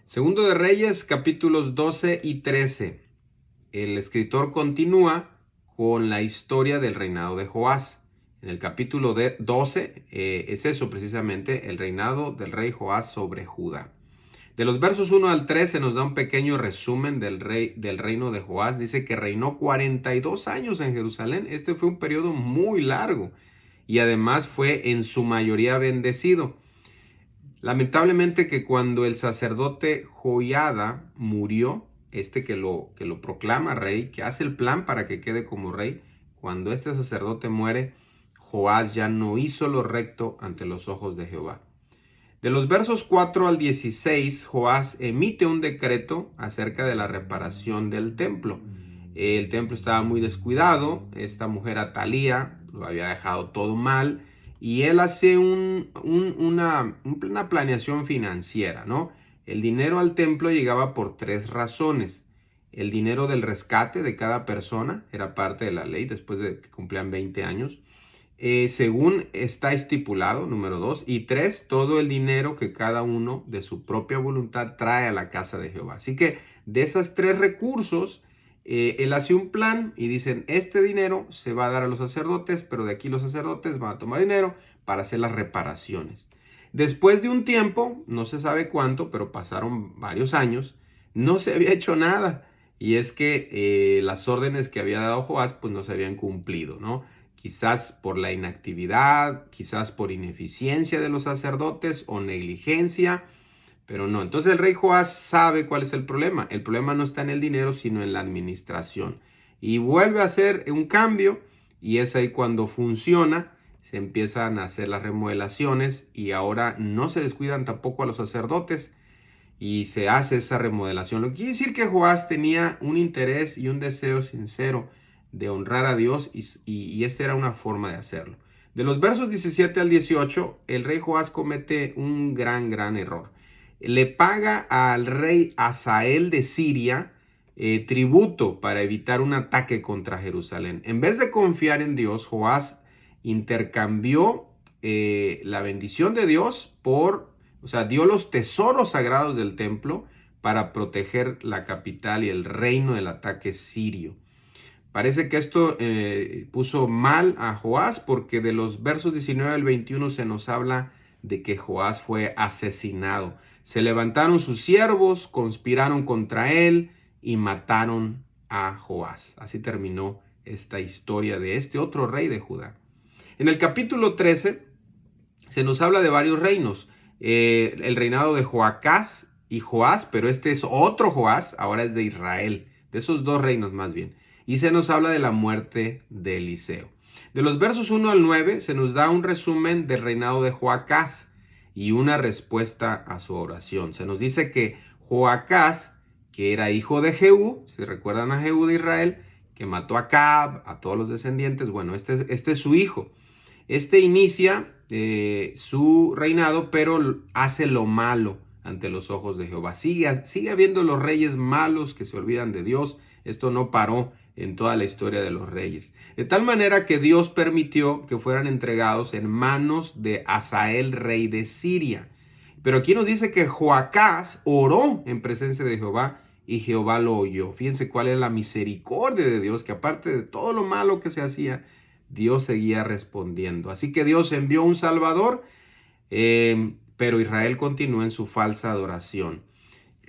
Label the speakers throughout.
Speaker 1: Segundo de Reyes, capítulos 12 y 13. El escritor continúa con la historia del reinado de Joás. En el capítulo 12 es eso precisamente, el reinado del rey Joás sobre Judá. De los versos 1 al 13 nos da un pequeño resumen del reino de Joás. Dice que reinó 42 años en Jerusalén. Este fue un periodo muy largo y además fue en su mayoría bendecido. Lamentablemente que cuando el sacerdote Joiada murió, que lo proclama rey, que hace el plan para que quede como rey, cuando este sacerdote muere, Joás ya no hizo lo recto ante los ojos de Jehová. De los versos 4 al 16, Joás emite un decreto acerca de la reparación del templo. El templo estaba muy descuidado, esta mujer Atalía lo había dejado todo mal, y él hace una planeación financiera, ¿no? El dinero al templo llegaba por tres razones. El dinero del rescate de cada persona era parte de la ley después de que cumplían 20 años. Según está estipulado, número 2. Y 3, todo el dinero que cada uno de su propia voluntad trae a la casa de Jehová. Así que de esos tres recursos, él hace un plan y dicen, este dinero se va a dar a los sacerdotes, pero de aquí los sacerdotes van a tomar dinero para hacer las reparaciones. Después de un tiempo, no se sabe cuánto, pero pasaron varios años, no se había hecho nada. Y es que las órdenes que había dado Joás, pues no se habían cumplido, ¿no? Quizás por la inactividad, quizás por ineficiencia de los sacerdotes o negligencia, pero no. Entonces el rey Joás sabe cuál es el problema. El problema no está en el dinero, sino en la administración. Y vuelve a hacer un cambio y es ahí cuando funciona. Se empiezan a hacer las remodelaciones y ahora no se descuidan tampoco a los sacerdotes y se hace esa remodelación. Lo que quiere decir que Joás tenía un interés y un deseo sincero de honrar a Dios y esta era una forma de hacerlo. De los versos 17 al 18, el rey Joás comete un gran error. Le paga al rey Hazael de Siria tributo para evitar un ataque contra Jerusalén. En vez de confiar en Dios, Joás intercambió la bendición de Dios dio los tesoros sagrados del templo para proteger la capital y el reino del ataque sirio. Parece que esto puso mal a Joás porque de los versos 19 al 21 se nos habla de que Joás fue asesinado. Se levantaron sus siervos, conspiraron contra él y mataron a Joás. Así terminó esta historia de este otro rey de Judá. En el capítulo 13 se nos habla de varios reinos. El reinado de Joacás y Joás, pero este es otro Joás, ahora es de Israel. De esos dos reinos más bien. Y se nos habla de la muerte de Eliseo. De los versos 1 al 9 se nos da un resumen del reinado de Joacás y una respuesta a su oración. Se nos dice que Joacás, que era hijo de Jehú, si recuerdan a Jehú de Israel, que mató a Acab, a todos los descendientes, bueno, este es su hijo. Este inicia su reinado, pero hace lo malo ante los ojos de Jehová. Sigue habiendo los reyes malos que se olvidan de Dios. Esto no paró en toda la historia de los reyes. De tal manera que Dios permitió que fueran entregados en manos de Hazael, rey de Siria. Pero aquí nos dice que Joacás oró en presencia de Jehová y Jehová lo oyó. Fíjense cuál es la misericordia de Dios, que aparte de todo lo malo que se hacía, Dios seguía respondiendo. Así que Dios envió un Salvador, pero Israel continuó en su falsa adoración.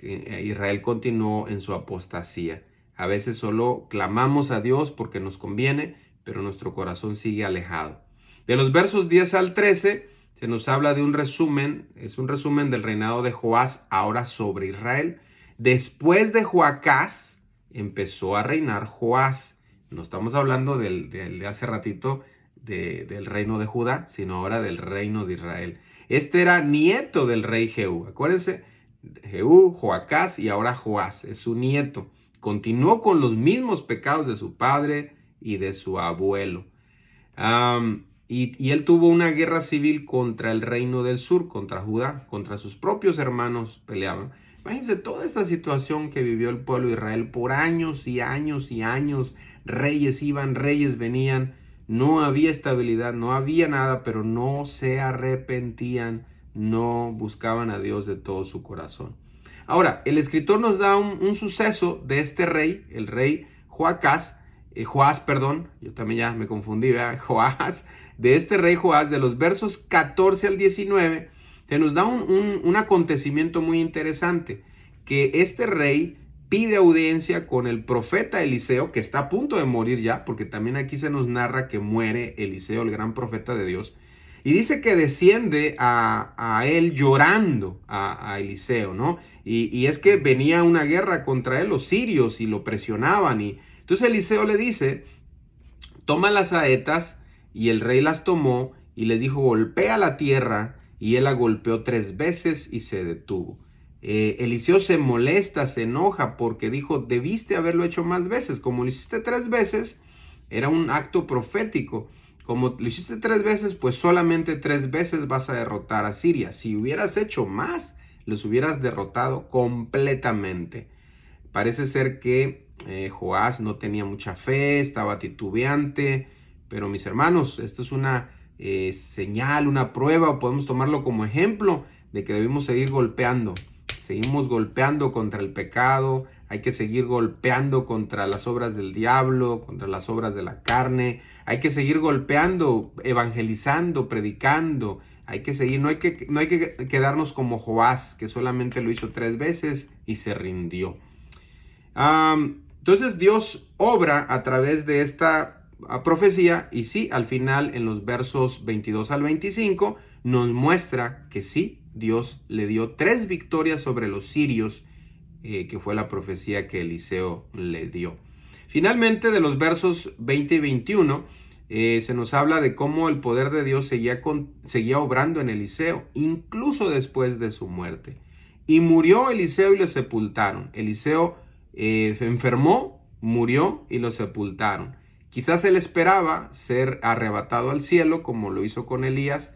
Speaker 1: Israel continuó en su apostasía. A veces solo clamamos a Dios porque nos conviene, pero nuestro corazón sigue alejado. De los versos 10 al 13 se nos habla de un resumen, es un resumen del reinado de Joás ahora sobre Israel. Después de Joacás empezó a reinar Joás. No estamos hablando de hace ratito del reino de Judá, sino ahora del reino de Israel. Este era nieto del rey Jehú. Acuérdense, Jehú, Joacás y ahora Joás, es su nieto. Continuó con los mismos pecados de su padre y de su abuelo. Y él tuvo una guerra civil contra el reino del sur, contra Judá, contra sus propios hermanos peleaban. Imagínense toda esta situación que vivió el pueblo de Israel por años y años y años. Reyes iban, reyes venían. No había estabilidad, no había nada, pero no se arrepentían, no buscaban a Dios de todo su corazón. Ahora, el escritor nos da un suceso de este rey, el rey Joacás, Joás, perdón, yo también ya me confundí, ¿verdad? Joás, de este rey Joás, de los versos 14 al 19, se nos da un acontecimiento muy interesante, que este rey pide audiencia con el profeta Eliseo, que está a punto de morir ya, porque también aquí se nos narra que muere Eliseo, el gran profeta de Dios, y dice que desciende a él llorando a Eliseo, ¿no? Y es que venía una guerra contra él, los sirios, y lo presionaban, y entonces Eliseo le dice, toma las saetas, y el rey las tomó, y les dijo, golpea la tierra, y él la golpeó 3 veces y se detuvo. Eliseo se molesta, se enoja porque dijo, debiste haberlo hecho más veces. Como lo hiciste 3 veces, era un acto profético. Como lo hiciste 3 veces, pues solamente 3 veces vas a derrotar a Siria. Si hubieras hecho más, los hubieras derrotado completamente. Parece ser que Joás no tenía mucha fe, estaba titubeante. Pero mis hermanos, esto es una señal, una prueba, o podemos tomarlo como ejemplo de que debemos seguir golpeando. Seguimos golpeando contra el pecado, hay que seguir golpeando contra las obras del diablo, contra las obras de la carne, hay que seguir golpeando, evangelizando, predicando, hay que seguir, no hay que quedarnos como Joás, que solamente lo hizo 3 veces y se rindió. Entonces Dios obra a través de esta profecía y sí, al final en los versos 22 al 25 nos muestra que sí, Dios le dio 3 victorias sobre los sirios, que fue la profecía que Eliseo le dio. Finalmente, de los versos 20 y 21, se nos habla de cómo el poder de Dios seguía obrando en Eliseo, incluso después de su muerte. Y murió Eliseo y lo sepultaron. Eliseo se enfermó, murió y lo sepultaron. Quizás él esperaba ser arrebatado al cielo, como lo hizo con Elías,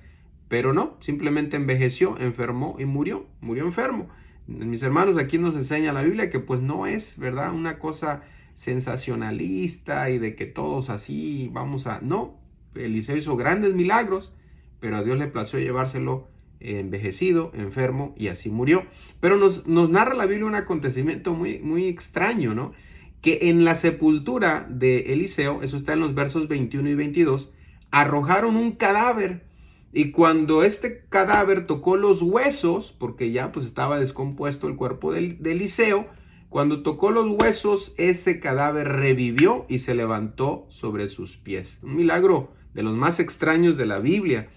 Speaker 1: pero no, simplemente envejeció, enfermó y murió enfermo. Mis hermanos, aquí nos enseña la Biblia que pues no es, ¿verdad?, una cosa sensacionalista y de que todos así vamos a... No, Eliseo hizo grandes milagros, pero a Dios le plació llevárselo envejecido, enfermo y así murió. Pero nos narra la Biblia un acontecimiento muy extraño, ¿no? Que en la sepultura de Eliseo, eso está en los versos 21 y 22, arrojaron un cadáver. Y cuando este cadáver tocó los huesos, porque ya pues estaba descompuesto el cuerpo de Eliseo, cuando tocó los huesos, ese cadáver revivió y se levantó sobre sus pies. Un milagro de los más extraños de la Biblia.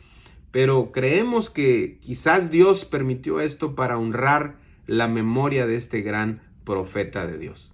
Speaker 1: Pero creemos que quizás Dios permitió esto para honrar la memoria de este gran profeta de Dios.